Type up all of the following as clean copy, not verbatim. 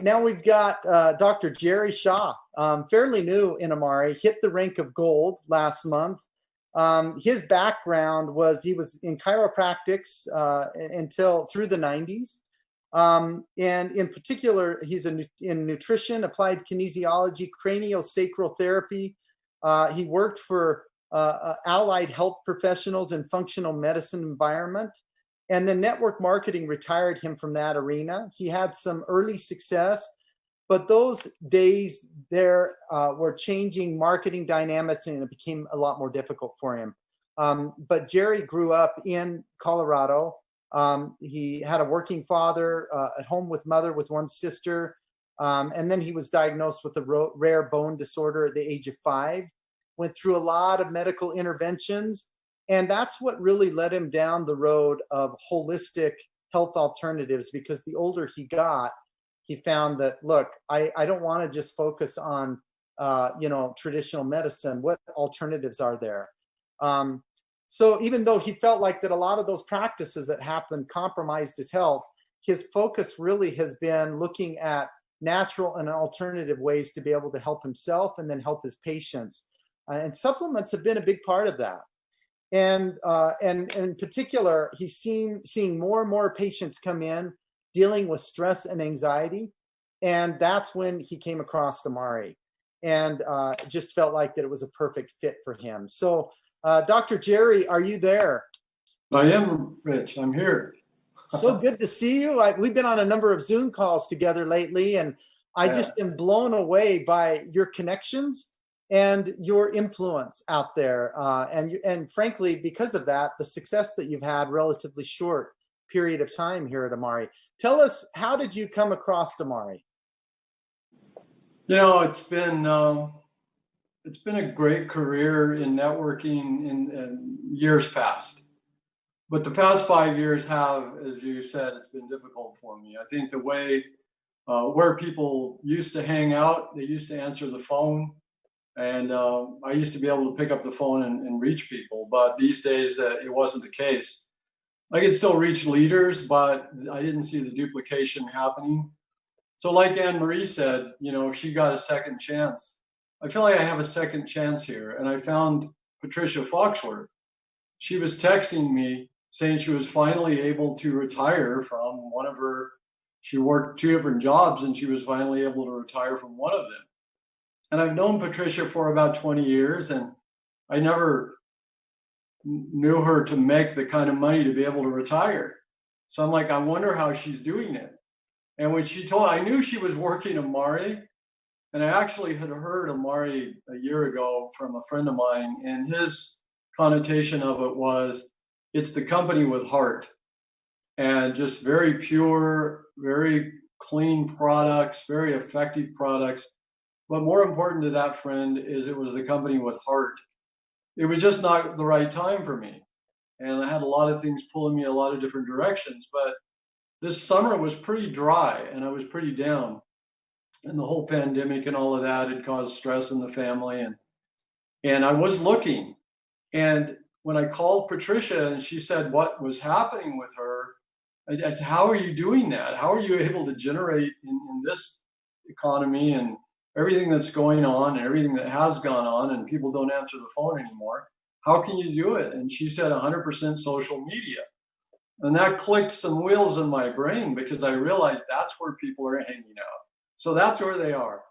Now we've got Dr. Jerry Shaw, fairly new in Amare, hit the rank of gold last month. His background was he was in chiropractics until through the 90s. And in particular, he's in nutrition, applied kinesiology, craniosacral therapy. He worked for allied health professionals in functional medicine environment. And then network marketing retired him from that arena. He had some early success, but those days there were changing marketing dynamics and it became a lot more difficult for him. But Jerry grew up in Colorado. He had a working father, at home with mother with one sister. And then he was diagnosed with a rare bone disorder at the age of 5, went through a lot of medical interventions. And that's what really led him down the road of holistic health alternatives, because the older he got, he found that, look, I don't want to just focus on, traditional medicine. What alternatives are there? So even though he felt like that a lot of those practices that happened compromised his health, his focus really has been looking at natural and alternative ways to be able to help himself and then help his patients. And supplements have been a big part of that. And in particular, he's seeing more and more patients come in dealing with stress and anxiety. And that's when he came across Amare and just felt like that it was a perfect fit for him. So Dr. Jerry, are you there? I am, Rich. I'm here. So good to see you. We've been on a number of Zoom calls together lately, and I just am blown away by your connections and your influence out there. And frankly, because of that, the success that you've had relatively short period of time here at Amare. Tell us, how did you come across Amare? You know, it's been a great career in networking in years past. But the past 5 years have, as you said, it's been difficult for me. I think the way where people used to hang out, they used to answer the phone. And I used to be able to pick up the phone and reach people, but these days it wasn't the case. I could still reach leaders, but I didn't see the duplication happening. So like Anne Marie said, she got a second chance. I feel like I have a second chance here. And I found Patricia Foxworth. She was texting me saying she was finally able to retire from she worked 2 different jobs and she was finally able to retire from one of them. And I've known Patricia for about 20 years, and I never knew her to make the kind of money to be able to retire. So I'm like, I wonder how she's doing it. And when she told, I knew she was working Amare, and I actually had heard Amare a year ago from a friend of mine, and his connotation of it was, it's the company with heart, and just very pure, very clean products, very effective products. But more important to that friend is it was the company with heart. It was just not the right time for me. And I had a lot of things pulling me a lot of different directions. But this summer was pretty dry and I was pretty down. And the whole pandemic and all of that had caused stress in the family. And I was looking. And when I called Patricia and she said what was happening with her, I said, how are you doing that? How are you able to generate in this economy and everything that's going on and everything that has gone on, and people don't answer the phone anymore? How can you do it? And she said 100% social media. And that clicked some wheels in my brain because I realized that's where people are hanging out. So that's where they are.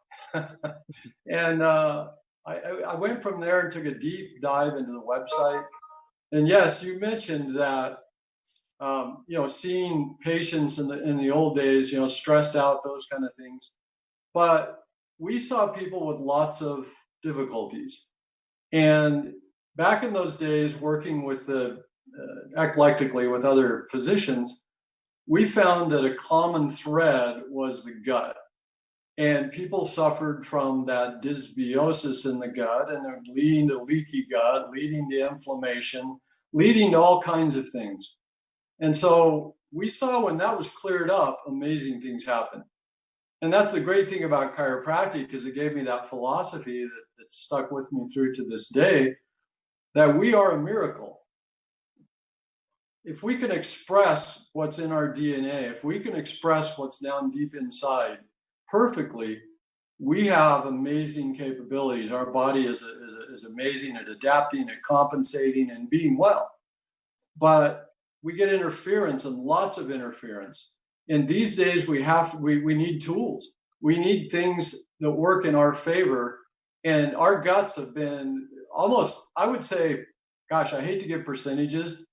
And I went from there and took a deep dive into the website. And yes, you mentioned that, seeing patients in the old days, stressed out, those kind of things. But we saw people with lots of difficulties. And back in those days, working with eclectically with other physicians, we found that a common thread was the gut. And people suffered from that dysbiosis in the gut, and they're leading to leaky gut, leading to inflammation, leading to all kinds of things. And so we saw when that was cleared up, amazing things happened. And that's the great thing about chiropractic, because it gave me that philosophy that stuck with me through to this day, that we are a miracle. If we can express what's in our DNA, if we can express what's down deep inside, perfectly, we have amazing capabilities. Our body is amazing at adapting, at compensating, and being well. But we get interference and lots of interference. And these days we need tools. We need things that work in our favor. And our guts have been almost, I would say, gosh, I hate to give percentages,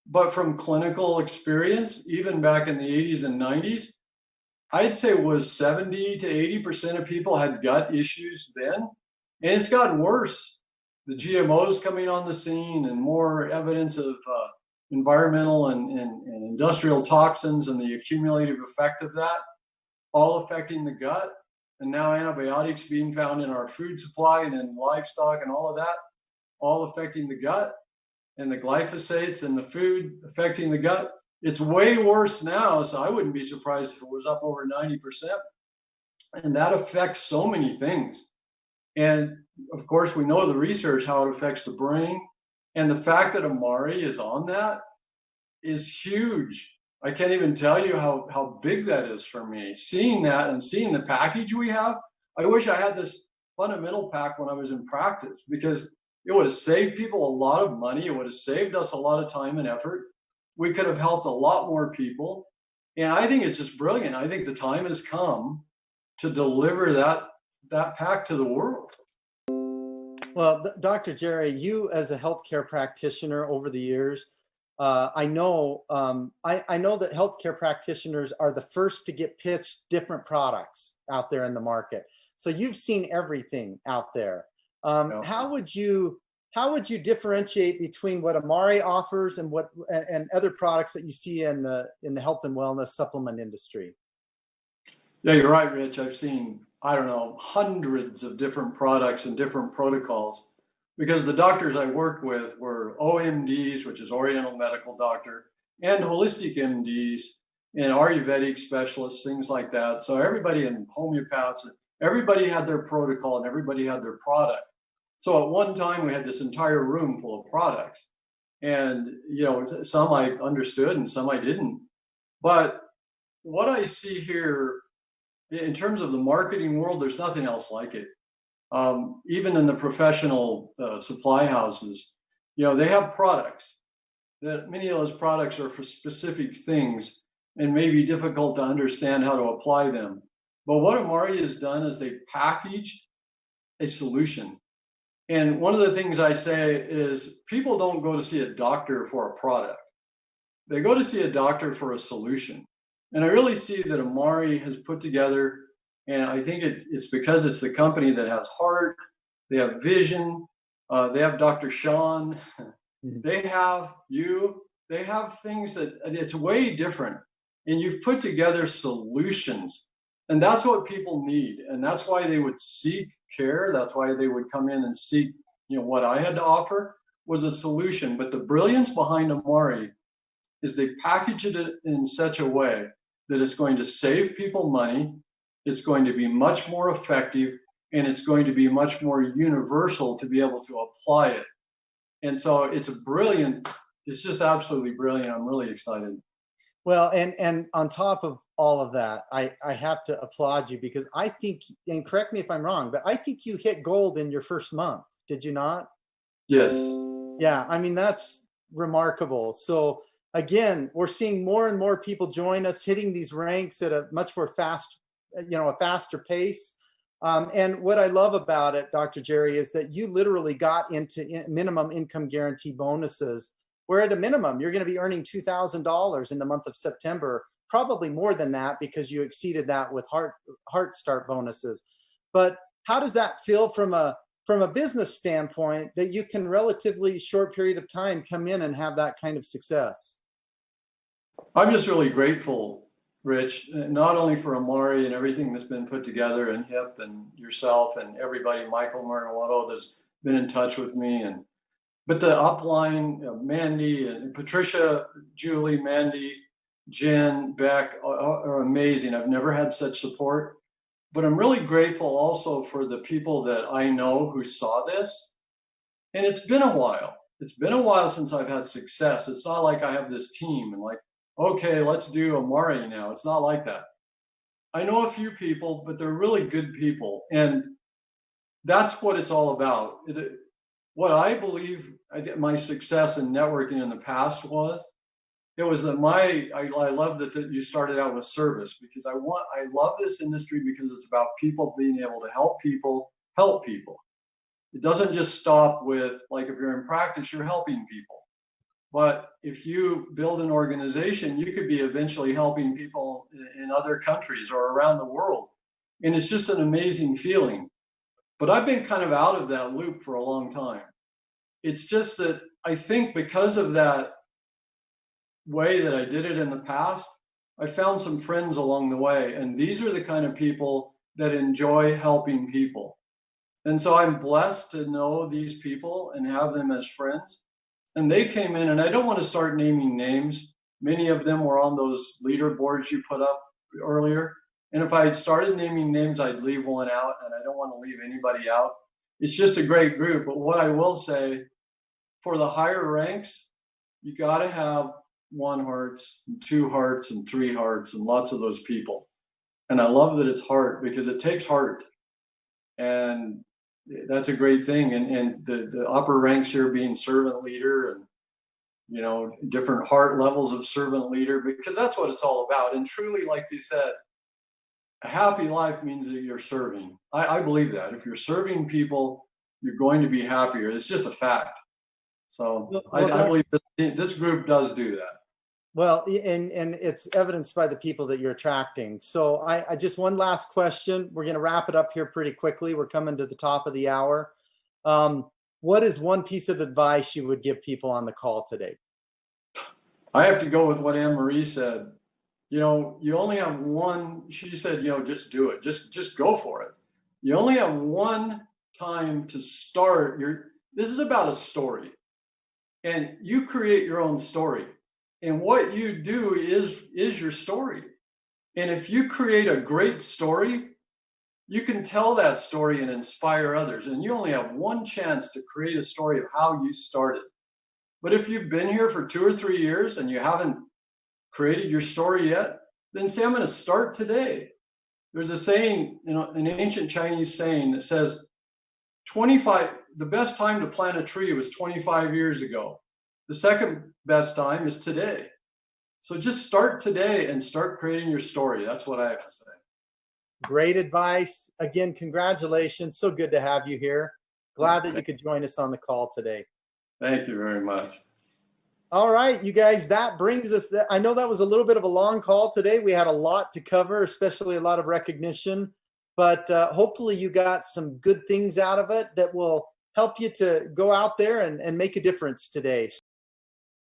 but from clinical experience, even back in the 80s and 90s, I'd say it was 70 to 80% of people had gut issues then. And it's gotten worse. The GMOs coming on the scene and more evidence of environmental and industrial toxins and the accumulative effect of that, all affecting the gut. And now antibiotics being found in our food supply and in livestock and all of that, all affecting the gut, and the glyphosates in the food affecting the gut. It's way worse now, so I wouldn't be surprised if it was up over 90%. And that affects so many things. And of course, we know the research, how it affects the brain. And the fact that Amari is on that is huge. I can't even tell you how big that is for me. Seeing that and seeing the package we have, I wish I had this fundamental pack when I was in practice, because it would have saved people a lot of money. It would have saved us a lot of time and effort. We could have helped a lot more people. And I think it's just brilliant. I think the time has come to deliver that pack to the world. Well, Dr. Jerry, you as a healthcare practitioner over the years, I know that healthcare practitioners are the first to get pitched different products out there in the market. So you've seen everything out there. Yeah. How would you differentiate between what Amari offers and other products that you see in the health and wellness supplement industry? Yeah, you're right, Rich. I've seen, I don't know, hundreds of different products and different protocols, because the doctors I worked with were OMDs, which is Oriental Medical Doctor, and holistic MDs and Ayurvedic specialists, things like that. So everybody in homeopaths, everybody had their protocol and everybody had their product. So at one time we had this entire room full of products, and some I understood and some I didn't. But what I see here in terms of the marketing world, there's nothing else like it. Even in the professional supply houses, they have products that many of those products are for specific things and may be difficult to understand how to apply them. But what Amari has done is they packaged a solution. And one of the things I say is people don't go to see a doctor for a product. They go to see a doctor for a solution. And I really see that Amari has put together, and I think it's because it's the company that has heart, they have vision, they have Dr. Sean, they have you, they have things that it's way different. And you've put together solutions. And that's what people need. And that's why they would seek care. That's why they would come in and seek, what I had to offer was a solution. But the brilliance behind Amari is they package it in such a way that it's going to save people money, it's going to be much more effective, and it's going to be much more universal to be able to apply it. And so it's just absolutely brilliant. I'm really excited. Well, and on top of all of that, I have to applaud you, because I think, and correct me if I'm wrong, but I think you hit gold in your first month. Did you not? Yes. Yeah, I mean, that's remarkable. So again, we're seeing more and more people join us, hitting these ranks at a much more a faster pace. And what I love about it, Dr. Jerry, is that you literally got into minimum income guarantee bonuses, where at a minimum, you're going to be earning $2,000 in the month of September, probably more than that because you exceeded that with Heart Start bonuses. But how does that feel from a business standpoint, that you can relatively short period of time come in and have that kind of success? I'm just really grateful, Rich, not only for Amari and everything that's been put together, and HIP and yourself and everybody, Michael Marinotto, that's been in touch with me, but the upline, Mandy and Patricia, Julie, Mandy, Jen, Beck are amazing. I've never had such support. But I'm really grateful also for the people that I know who saw this. And it's been a while. It's been a while since I've had success. It's not like I have this team and okay, let's do Amari now. It's not like that. I know a few people, but they're really good people. And that's what it's all about. What I believe my success in networking in the past was, it was that I love that you started out with service, because I love this industry because it's about people being able to help people help people. It doesn't just stop with, like, if you're in practice, you're helping people. But if you build an organization, you could be eventually helping people in other countries or around the world. And it's just an amazing feeling. But I've been kind of out of that loop for a long time. It's just that I think because of that way that I did it in the past, I found some friends along the way. And these are the kind of people that enjoy helping people. And so I'm blessed to know these people and have them as friends. And they came in, and I don't want to start naming names. Many of them were on those leaderboards you put up earlier. And if I had started naming names, I'd leave one out, and I don't want to leave anybody out. It's just a great group. But what I will say, for the higher ranks, you got to have 1 hearts, and 2 hearts, and 3 hearts, and lots of those people. And I love that it's heart, because it takes heart. And that's a great thing. And the upper ranks here being servant leader, and different heart levels of servant leader, because that's what it's all about. And truly, like you said, a happy life means that you're serving. I believe that if you're serving people, you're going to be happier. It's just a fact. So I believe this group does do that. Well, and it's evidenced by the people that you're attracting. So I just, one last question. We're going to wrap it up here pretty quickly. We're coming to the top of the hour. What is one piece of advice you would give people on the call today? I have to go with what Anne Marie said. You only have one. She said, just do it. Just go for it. You only have one time to start. This is about a story, and you create your own story. And what you do is your story. And if you create a great story, you can tell that story and inspire others. And you only have one chance to create a story of how you started. But if you've been here for 2 or 3 years and you haven't created your story yet, then say, I'm going to start today. There's a saying, an ancient Chinese saying that says, the best time to plant a tree was 25 years ago. The second best time is today. So just start today and start creating your story. That's what I have to say. Great advice. Again, congratulations. So good to have you here. Glad that you could join us on the call today. Thank you very much. All right, you guys, that brings us, I know that was a little bit of a long call today. We had a lot to cover, especially a lot of recognition, but hopefully you got some good things out of it that will help you to go out there and make a difference today.